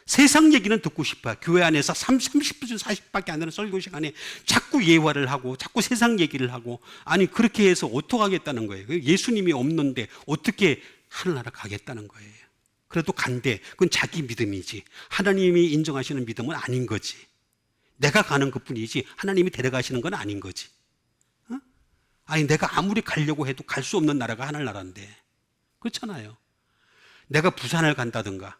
세상 얘기는 듣고 싶어요. 교회 안에서 30분, 40분밖에 안 되는 설교 시간에 자꾸 예화를 하고 자꾸 세상 얘기를 하고, 아니 그렇게 해서 어떻게 하겠다는 거예요? 예수님이 없는데 어떻게 하늘나라 가겠다는 거예요? 그래도 간대. 그건 자기 믿음이지 하나님이 인정하시는 믿음은 아닌 거지. 내가 가는 것뿐이지 하나님이 데려가시는 건 아닌 거지. 아니 내가 아무리 가려고 해도 갈 수 없는 나라가 하늘나라인데. 그렇잖아요. 내가 부산을 간다든가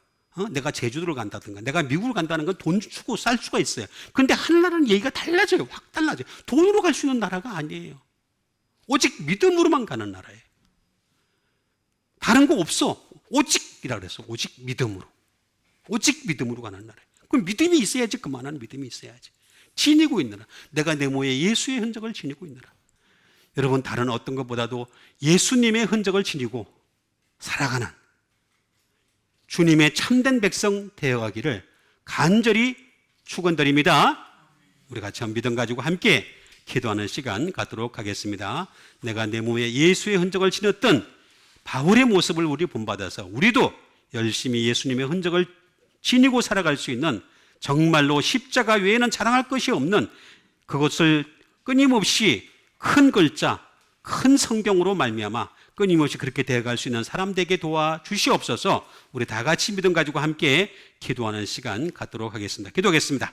내가 제주도를 간다든가 내가 미국을 간다는 건 돈 주고 쌀 수가 있어요. 그런데 하늘나라는 얘기가 달라져요. 확 달라져요. 돈으로 갈 수 있는 나라가 아니에요. 오직 믿음으로만 가는 나라예요. 다른 거 없어. 오직이라 그랬어. 오직 믿음으로. 오직 믿음으로 가는 나라예요. 그럼 믿음이 있어야지. 그만한 믿음이 있어야지. 지니고 있느라. 내가 내 몸에 예수의 흔적을 지니고 있느라. 여러분, 다른 어떤 것보다도 예수님의 흔적을 지니고 살아가는 주님의 참된 백성 되어가기를 간절히 축원드립니다. 우리 같이 믿음 가지고 함께 기도하는 시간 갖도록 하겠습니다. 내가 내 몸에 예수의 흔적을 지녔던 바울의 모습을 우리 본받아서 우리도 열심히 예수님의 흔적을 지니고 살아갈 수 있는, 정말로 십자가 외에는 자랑할 것이 없는, 그것을 끊임없이 큰 글자, 큰 성경으로 말미암아 끊임없이 그렇게 되어갈 수 있는 사람 되게 도와주시옵소서. 우리 다 같이 믿음 가지고 함께 기도하는 시간 갖도록 하겠습니다. 기도하겠습니다.